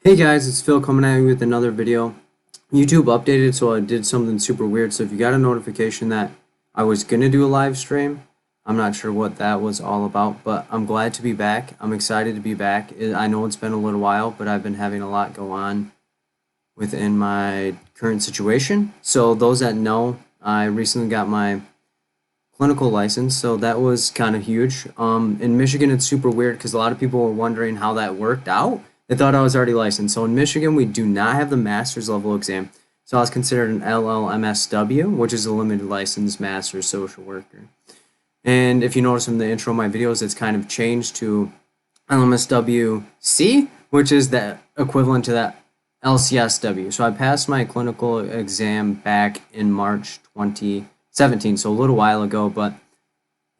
Hey guys, it's Phil coming at you with another video. YouTube updated, so I did something super weird. So if you got a notification that I was going to do a live stream, I'm not sure what that was all about, but I'm glad to be back. I'm excited to be back. I know it's been a little while, but I've been having a lot go on within my current situation. So those that know, I recently got my clinical license, so that was kind of huge. In Michigan, it's super weird because a lot of people were wondering how that worked out. They thought I was already licensed. So in Michigan, we do not have the master's level exam. So I was considered an LMSW, which is a limited license master's social worker. And if you notice in the intro of my videos, it's kind of changed to LMSW-C, which is the equivalent to that LCSW. So I passed my clinical exam back in March 2017, so a little while ago,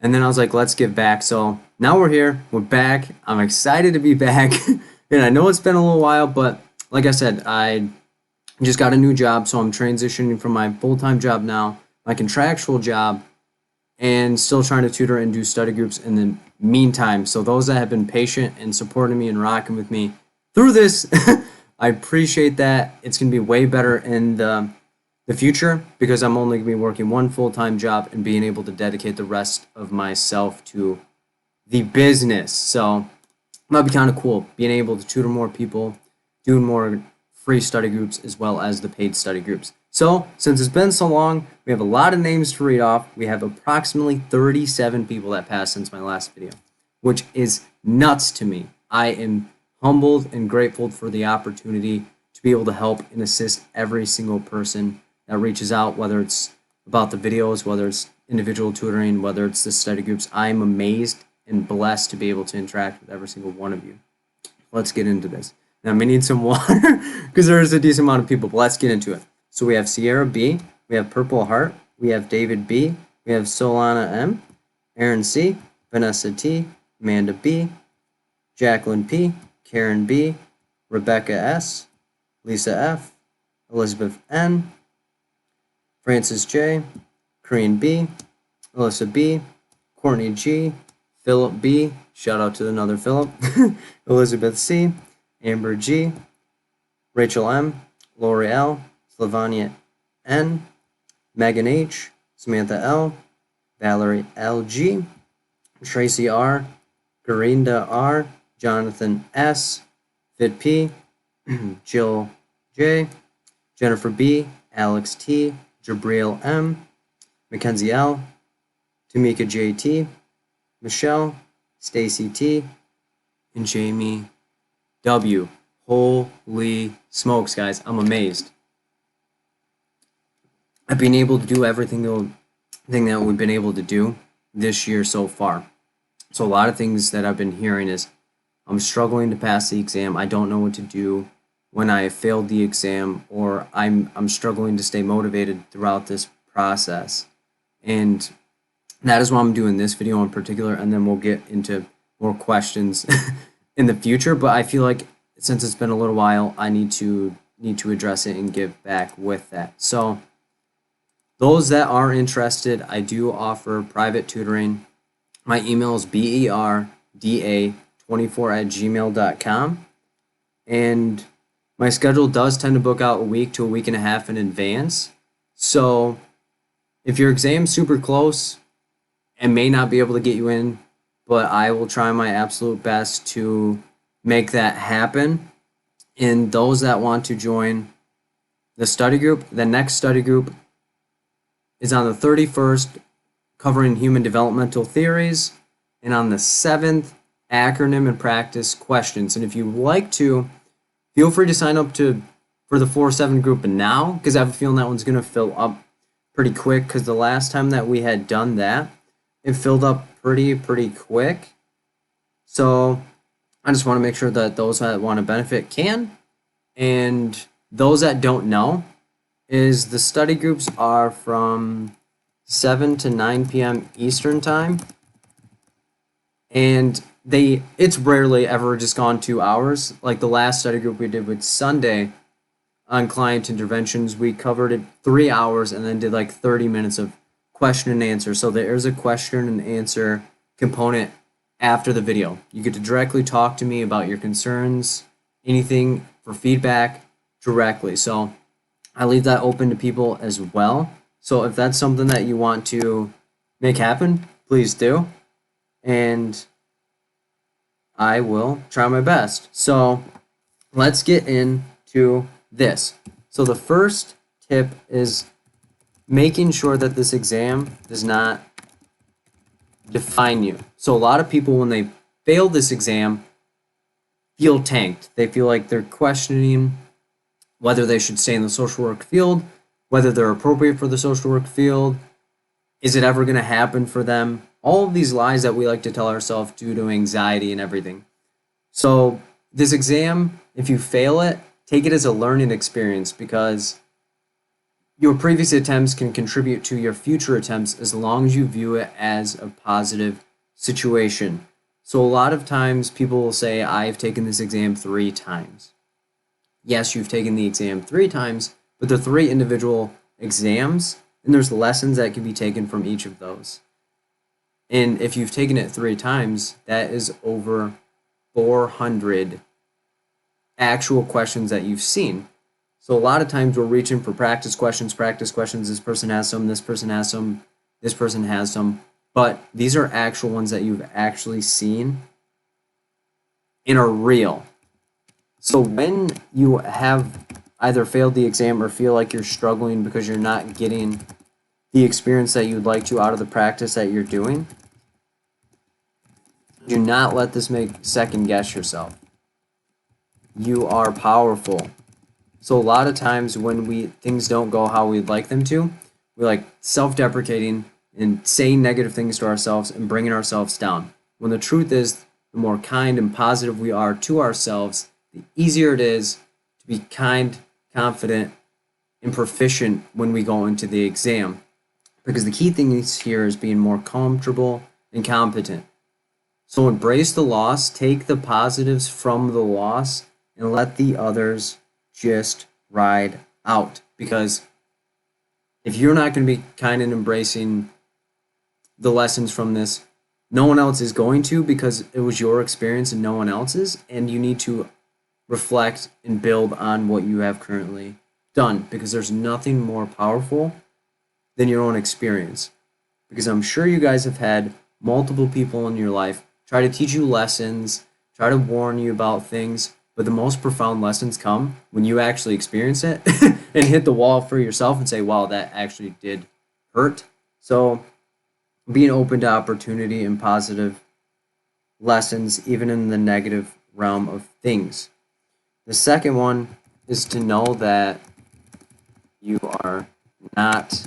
and then I was like, let's give back. So now we're here, we're back. I'm excited to be back. And I know it's been a little while, but like I said, I just got a new job, so I'm transitioning from my full-time job now, my contractual job, and still trying to tutor and do study groups in the meantime. So those that have been patient and supporting me and rocking with me through this, I appreciate that. It's going to be way better in the future because I'm only going to be working one full-time job and being able to dedicate the rest of myself to the business. So that'd be kind of cool, being able to tutor more people, doing more free study groups as well as the paid study groups. So since it's been so long, we have a lot of names to read off. We have approximately 37 people that passed since my last video, which is nuts to me. I am humbled and grateful for the opportunity to be able to help and assist every single person that reaches out, whether it's about the videos, whether it's individual tutoring, whether it's the study groups. I'm amazed and blessed to be able to interact with every single one of you. Let's get into this. Now, I may need some water because there is a decent amount of people, but let's get into it. So we have Sierra B, we have Purple Heart, we have David B, we have Solana M, Aaron C, Vanessa T, Amanda B, Jacqueline P, Karen B, Rebecca S, Lisa F, Elizabeth N, Francis J, Korean B, Alyssa B, Courtney G, Phillip B, shout out to another Phillip, Elizabeth C, Amber G, Rachel M, Lori L, Slavania N, Megan H, Samantha L, Valerie L G, Tracy R, Garinda R, Jonathan S, Fit P, Jill J, Jennifer B, Alex T, Jabriel M, Mackenzie L, Tamika JT, Michelle, Stacy T, and Jamie W. Holy smokes, guys. I'm amazed. I've been able to do everything that we've been able to do this year so far. So a lot of things that I've been hearing is I'm struggling to pass the exam. I don't know what to do when I failed the exam, or I'm struggling to stay motivated throughout this process. And that is why I'm doing this video in particular, and then we'll get into more questions in the future. But I feel like since it's been a little while, I need to address it and give back with that. So those that are interested, I do offer private tutoring. My email is berda24@gmail.com, and my schedule does tend to book out a week to a week and a half in advance. So if your exam's super close, and may not be able to get you in, but I will try my absolute best to make that happen. And those that want to join the study group, the next study group is on the 31st, covering human developmental theories, and on the 7th, acronym and practice questions. And if you would like to, feel free to sign up for the 4-7 group now, because I have a feeling that one's going to fill up pretty quick, because the last time that we had done that, it filled up pretty quick. So I just want to make sure that those that want to benefit can. And those that don't know is the study groups are from 7 to 9 p.m. Eastern time. And it's rarely ever just gone 2 hours. Like the last study group we did with Sunday on client interventions, we covered it 3 hours and then did like 30 minutes of question and answer. So there is a question and answer component after the video. You get to directly talk to me about your concerns, anything for feedback directly. So I leave that open to people as well. So if that's something that you want to make happen, please do. And I will try my best. So let's get into this. So the first tip is making sure that this exam does not define you. So a lot of people, when they fail this exam, feel tanked. They feel like they're questioning whether they should stay in the social work field, whether they're appropriate for the social work field, is it ever going to happen for them? All of these lies that we like to tell ourselves due to anxiety and everything. So this exam, if you fail it, take it as a learning experience, because your previous attempts can contribute to your future attempts as long as you view it as a positive situation. So a lot of times people will say, I've taken this exam 3 times. Yes, you've taken the exam 3 times, but they're 3 individual exams, and there's lessons that can be taken from each of those. And if you've taken it 3 times, that is over 400 actual questions that you've seen. So a lot of times we're reaching for practice questions. This person has some, this person has some, this person has some. But these are actual ones that you've actually seen and are real. So when you have either failed the exam or feel like you're struggling because you're not getting the experience that you'd like to out of the practice that you're doing, do not let this make second guess yourself. You are powerful. So a lot of times when things don't go how we'd like them to, we're like self-deprecating and saying negative things to ourselves and bringing ourselves down. When the truth is, the more kind and positive we are to ourselves, the easier it is to be kind, confident, and proficient when we go into the exam. Because the key thing here is being more comfortable and competent. So embrace the loss, take the positives from the loss, and let the others just ride out. Because if you're not going to be kind and embracing the lessons from this, no one else is going to, because it was your experience and no one else's, and you need to reflect and build on what you have currently done, because there's nothing more powerful than your own experience. Because I'm sure you guys have had multiple people in your life try to teach you lessons, try to warn you about things, but the most profound lessons come when you actually experience it and hit the wall for yourself and say, wow, that actually did hurt. So being open to opportunity and positive lessons, even in the negative realm of things. The second one is to know that you are not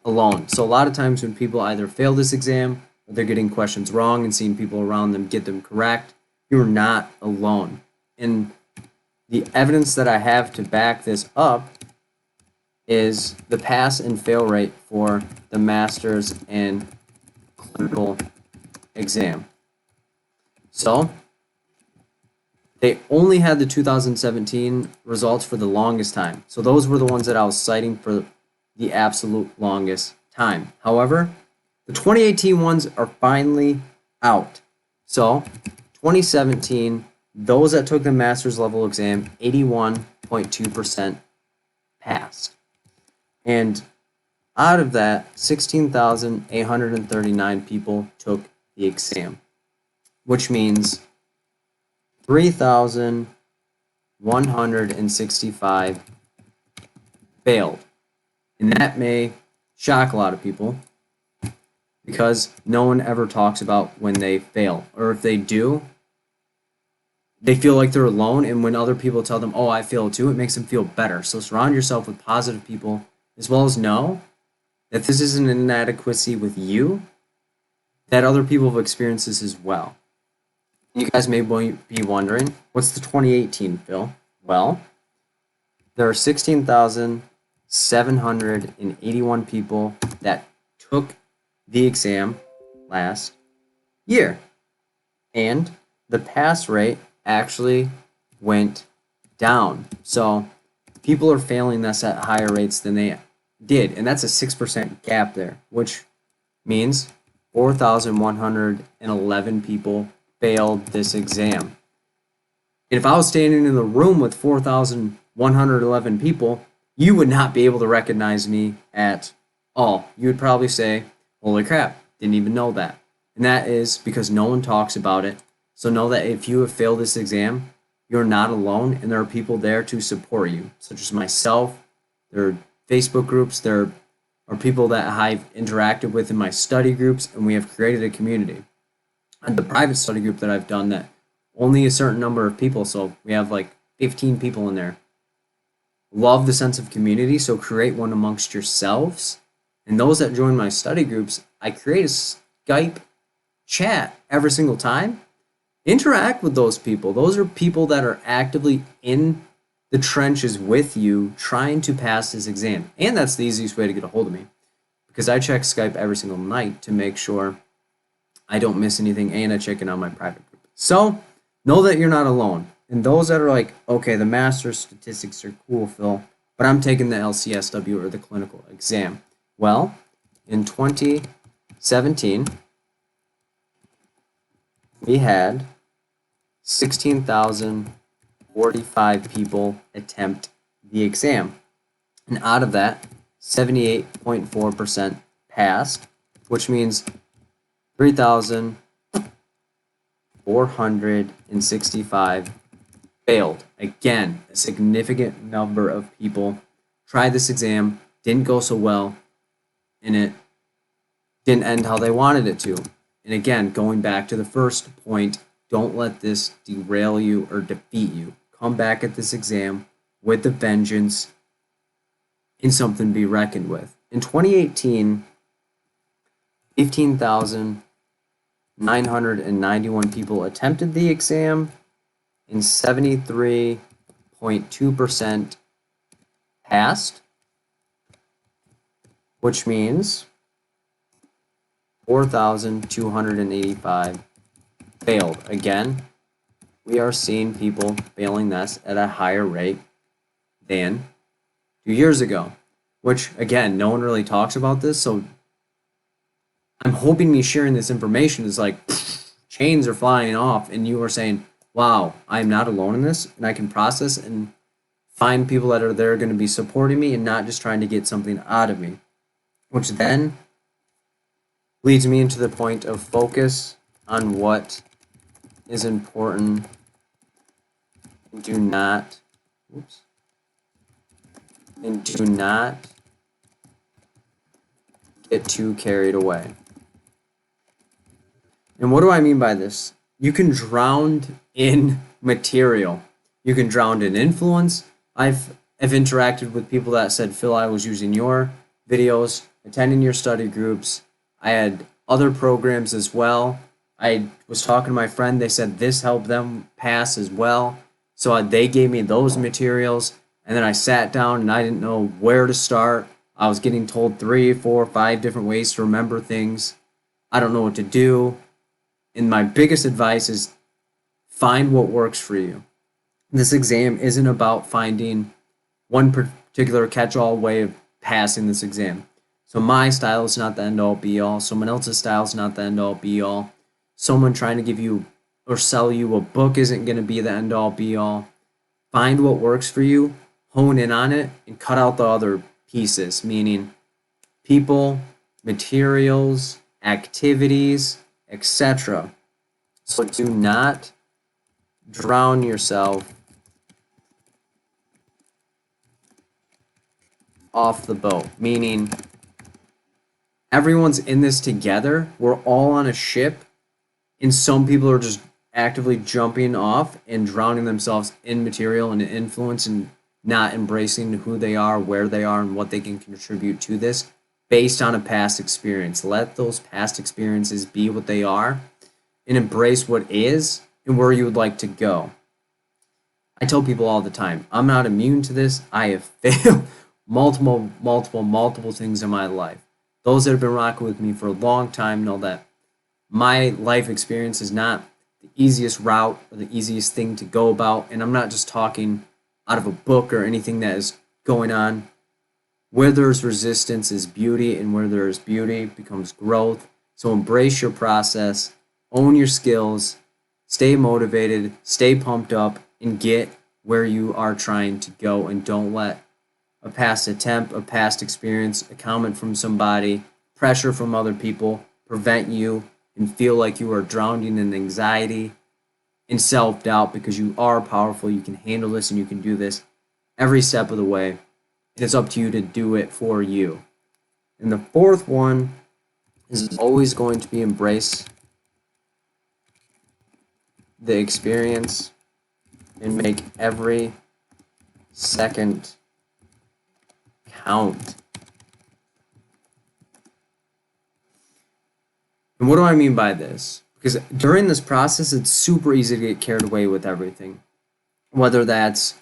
alone. So a lot of times when people either fail this exam or they're getting questions wrong and seeing people around them get them correct, you're not alone. And the evidence that I have to back this up is the pass and fail rate for the master's and clinical exam. So they only had the 2017 results for the longest time. So those were the ones that I was citing for the absolute longest time. However, the 2018 ones are finally out. So 2017, those that took the master's level exam, 81.2% passed. And out of that, 16,839 people took the exam, which means 3,165 failed. And that may shock a lot of people, because no one ever talks about when they fail. Or if they do, they feel like they're alone, and when other people tell them, oh, I failed too, it makes them feel better. So surround yourself with positive people, as well as know that this isn't an inadequacy with you, that other people have experienced this as well. You guys may be wondering, what's the 2018, Phil? Well, there are 16,781 people that took the exam last year. And the pass rate actually went down. So people are failing this at higher rates than they did. And that's a 6% gap there, which means 4,111 people failed this exam. And if I was standing in the room with 4,111 people, you would not be able to recognize me at all. You would probably say, holy crap, didn't even know that. And that is because no one talks about it. So know that if you have failed this exam, you're not alone, and there are people there to support you, such as myself. There are Facebook groups, there are people that I've interacted with in my study groups, and we have created a community. And the private study group that I've done, that only a certain number of people, so we have like 15 people in there. Love the sense of community, so create one amongst yourselves. And those that join my study groups, I create a Skype chat every single time. Interact with those people. Those are people that are actively in the trenches with you trying to pass this exam. And that's the easiest way to get a hold of me, because I check Skype every single night to make sure I don't miss anything, and I check in on my private group. So know that you're not alone. And those that are like, okay, the master's statistics are cool, Phil, but I'm taking the LCSW or the clinical exam. Well, in 2017, we had 16,045 people attempt the exam. And out of that, 78.4% passed, which means 3,465 failed. Again, a significant number of people tried this exam, didn't go so well, and it didn't end how they wanted it to. And again, going back to the first point, don't let this derail you or defeat you. Come back at this exam with a vengeance and something to be reckoned with. In 2018, 15,991 people attempted the exam, and 73.2% passed, which means 4,285 failed. Again, we are seeing people failing this at a higher rate than 2 years ago, which again, no one really talks about this. So I'm hoping me sharing this information is like chains are flying off, and you are saying, wow, I'm not alone in this, and I can process and find people that are there going to be supporting me and not just trying to get something out of me, which then leads me into the point of focus on what is important. Do not get too carried away. And what do I mean by this? You can drown in material. You can drown in influence. I've interacted with people that said, Phil, I was using your videos, attending your study groups. I had other programs as well. I was talking to my friend. They said this helped them pass as well. So they gave me those materials. And then I sat down and I didn't know where to start. I was getting told 3, 4, 5 different ways to remember things. I don't know what to do. And my biggest advice is find what works for you. This exam isn't about finding one particular catch-all way of passing this exam. So my style is not the end-all be-all. Someone else's style is not the end-all be-all. Someone trying to give you or sell you a book isn't going to be the end-all be-all. Find what works for you, hone in on it, and cut out the other pieces, meaning people, materials, activities, etc. So do not drown yourself off the boat, meaning everyone's in this together. We're all on a ship, and some people are just actively jumping off and drowning themselves in material and influence and not embracing who they are, where they are, and what they can contribute to this based on a past experience. Let those past experiences be what they are and embrace what is and where you would like to go. I tell people all the time, I'm not immune to this. I have failed multiple things in my life. Those that have been rocking with me for a long time know that my life experience is not the easiest route or the easiest thing to go about. And I'm not just talking out of a book or anything that is going on. Where there's resistance is beauty, and where there is beauty becomes growth. So embrace your process, own your skills, stay motivated, stay pumped up, and get where you are trying to go, and don't let a past attempt, a past experience, a comment from somebody, pressure from other people prevent you and feel like you are drowning in anxiety and self-doubt, because you are powerful, you can handle this, and you can do this every step of the way. And it's up to you to do it for you. And the fourth one is always going to be embrace the experience and make every second count. And what do I mean by this? Because during this process, it's super easy to get carried away with everything. Whether that's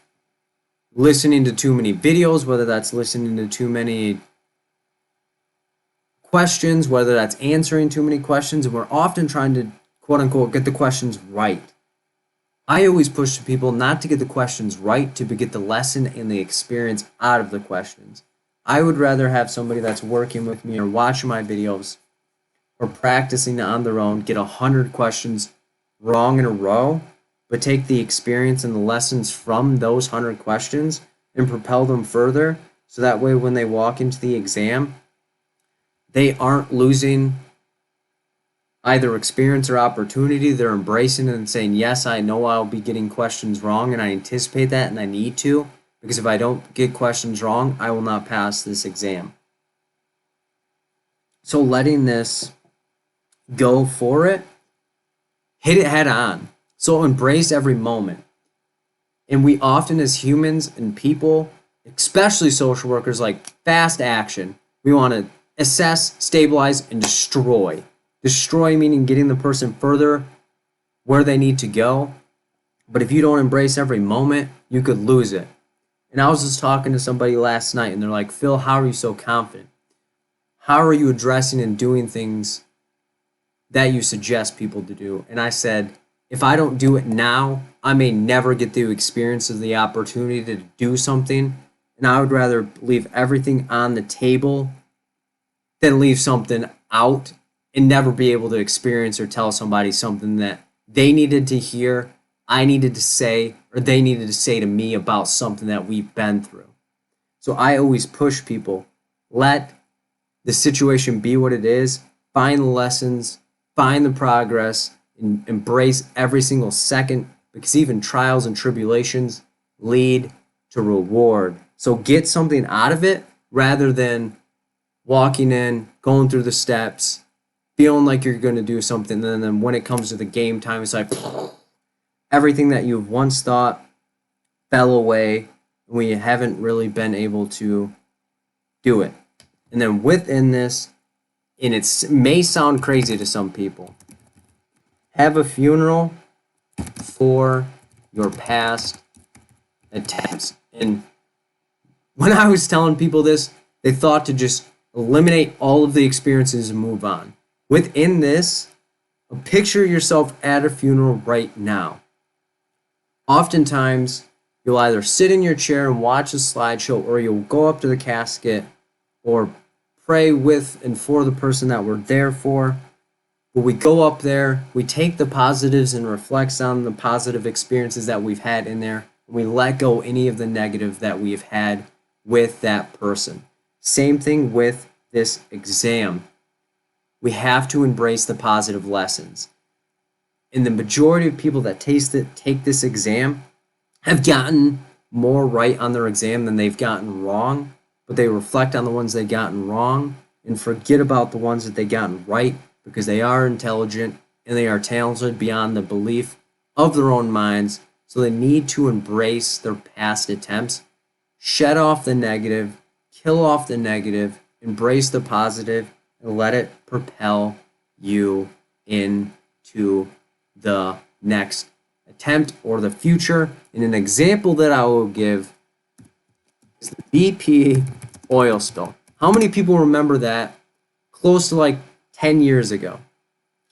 listening to too many videos, whether that's listening to too many questions, whether that's answering too many questions, and we're often trying to, quote unquote, get the questions right. I always push people not to get the questions right, to get the lesson and the experience out of the questions. I would rather have somebody that's working with me or watching my videos or practicing on their own get 100 questions wrong in a row, but take the experience and the lessons from those 100 questions and propel them further, so that way when they walk into the exam, they aren't losing either experience or opportunity. They're embracing it and saying, yes, I know I'll be getting questions wrong, and I anticipate that, and I need to, because if I don't get questions wrong, I will not pass this exam. So letting this go for it, hit it head on. So embrace every moment. And we often, as humans and people, especially social workers, like fast action. We want to assess, stabilize, and destroy. Destroy meaning getting the person further where they need to go. But if you don't embrace every moment, you could lose it. And I was just talking to somebody last night, and they're like, Phil, how are you so confident? How are you addressing and doing things that you suggest people to do? And I said, if I don't do it now, I may never get the experience or the opportunity to do something. And I would rather leave everything on the table than leave something out and never be able to experience or tell somebody something that they needed to hear, I needed to say, or they needed to say to me about something that we've been through. So I always push people, let the situation be what it is, find the lessons, find the progress, and embrace every single second, because even trials and tribulations lead to reward. So get something out of it rather than walking in, going through the steps, feeling like you're going to do something, and then when it comes to the game time, it's like everything that you've once thought fell away, and we haven't really been able to do it. And then within this, and it may sound crazy to some people, have a funeral for your past attempts. And when I was telling people this, they thought to just eliminate all of the experiences and move on. Within this, picture yourself at a funeral right now. Oftentimes, you'll either sit in your chair and watch a slideshow, or you'll go up to the casket or pray with and for the person that we're there for. But we go up there, we take the positives and reflect on the positive experiences that we've had in there, and we let go any of the negative that we've had with that person. Same thing with this exam. We have to embrace the positive lessons. And the majority of people that take this exam have gotten more right on their exam than they've gotten wrong, but they reflect on the ones they've gotten wrong and forget about the ones that they've gotten right, because they are intelligent and they are talented beyond the belief of their own minds. So they need to embrace their past attempts, shed off the negative, kill off the negative, embrace the positive, and let it propel you into the next attempt or the future. And an example that I will give is the BP oil spill. How many people remember that close to like 10 years ago?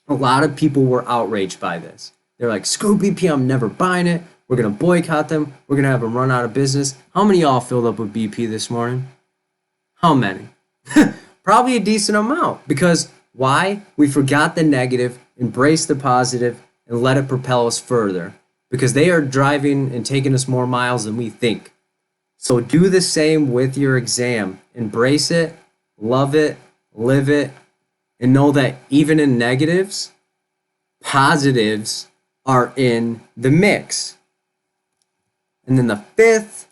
A lot of people were outraged by this. They're like, screw BP, I'm never buying it. We're going to boycott them. We're going to have them run out of business. How many of y'all filled up with BP this morning? How many? Probably a decent amount. Because why? We forgot the negative, embraced the positive, and let it propel us further. because they are driving and taking us more miles than we think. So do the same with your exam. Embrace it, love it, live it, and know that even in negatives, positives are in the mix. And then the fifth,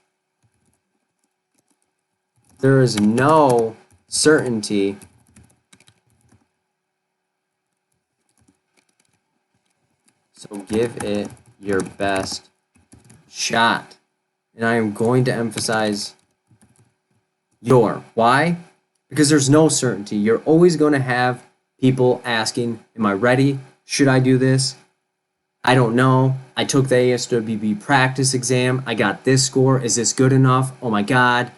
there is no certainty so give it your best shot. And I am going to emphasize your. Why? Because there's no certainty. You're always going to have people asking, am I ready? Should I do this? I don't know. I took the ASWB practice exam. I got this score. Is this good enough? Oh my God.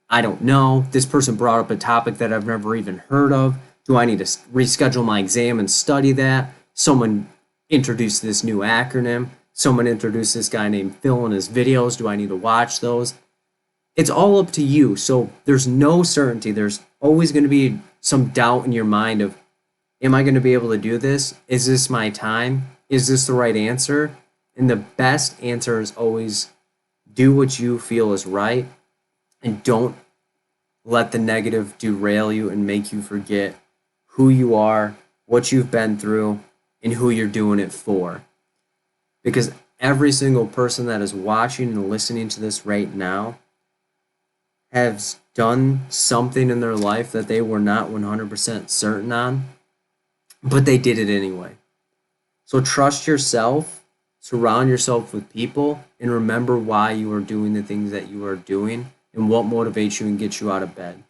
I don't know. This person brought up a topic that I've never even heard of. Do I need to reschedule my exam and study that? Someone introduced this new acronym. Someone introduced this guy named Phil in his videos. Do I need to watch those? It's all up to you. So there's no certainty. There's always going to be some doubt in your mind of, am I going to be able to do this? Is this my time? Is this the right answer? And the best answer is always do what you feel is right, and don't let the negative derail you and make you forget who you are, what you've been through, and who you're doing it for. Because every single person that is watching and listening to this right now has done something in their life that they were not 100% certain on, but they did it anyway. So trust yourself, surround yourself with people, and remember why you are doing the things that you are doing and what motivates you and gets you out of bed.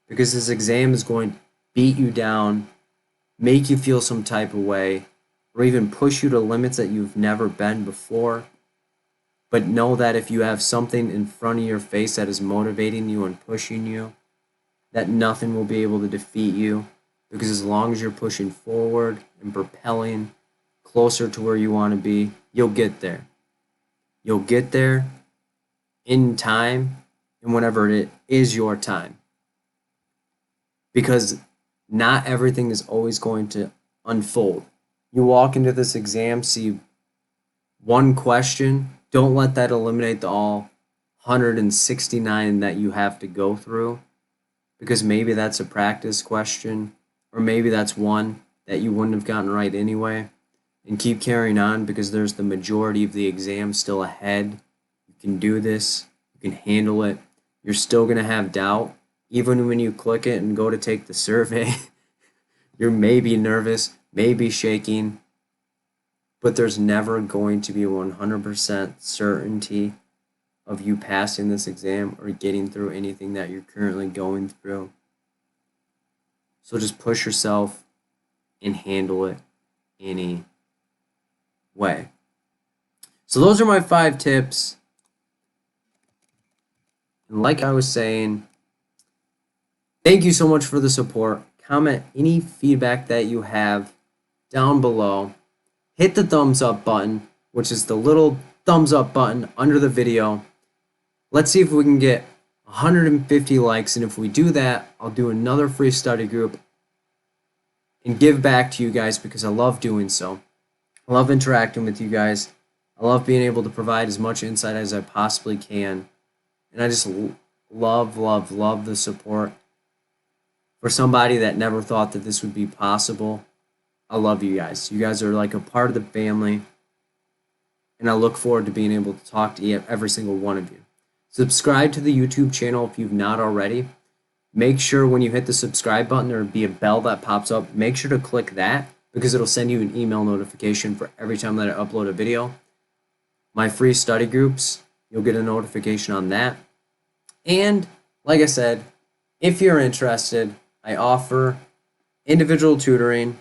Because this exam is going to beat you down, make you feel some type of way, or even push you to limits that you've never been before. But know that if you have something in front of your face that is motivating you and pushing you, that nothing will be able to defeat you. Because as long as you're pushing forward and propelling closer to where you want to be, you'll get there. You'll get there in time and whenever it is your time. Because not everything is always going to unfold. You walk into this exam, see one question, don't let that eliminate the all 169 that you have to go through, because maybe that's a practice question, or maybe that's one that you wouldn't have gotten right anyway. And keep carrying on, because there's the majority of the exam still ahead. You can do this, you can handle it. You're still going to have doubt. Even when you click it and go to take the survey, you're maybe nervous, maybe shaking, but there's never going to be 100% certainty of you passing this exam or getting through anything that you're currently going through. So just push yourself and handle it anyway. So those are my 5 tips. And like I was saying, thank you so much for the support. Comment any feedback that you have down below. Hit the thumbs up button, which is the little thumbs up button under the video. Let's see if we can get 150 likes, and if we do that, I'll do another free study group and give back to you guys, because I love doing so. I love interacting with you guys. I love being able to provide as much insight as I possibly can. And I just love, love, love the support. For somebody that never thought that this would be possible, I love you guys. You guys are like a part of the family. And I look forward to being able to talk to every single one of you. Subscribe to the YouTube channel if you've not already. Make sure when you hit the subscribe button, there will be a bell that pops up. Make sure to click that, because it'll send you an email notification for every time that I upload a video. My free study groups, you'll get a notification on that. And like I said, if you're interested, I offer individual tutoring.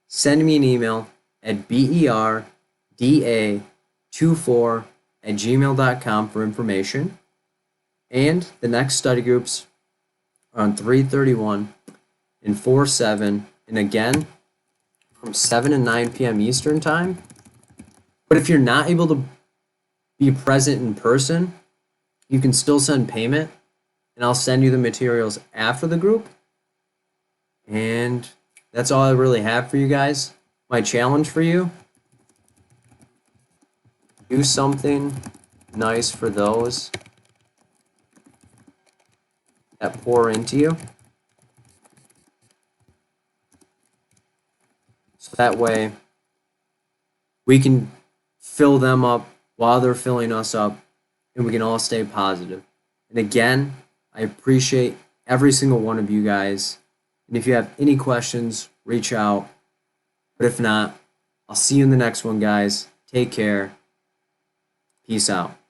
Send me an email at berda24@gmail.com for information. And the next study groups are on 3/31 and 4/7, and again from 7 and 9 p.m. Eastern time. But if you're not able to be present in person, you can still send payment, and I'll send you the materials after the group. And that's all I really have for you guys. My challenge for you do something nice for those that pour into you. So that way we can fill them up while they're filling us up, and we can all stay positive. And again, I appreciate every single one of you guys. And if you have any questions, reach out. But if not, I'll see you in the next one, guys. Take care. Peace out.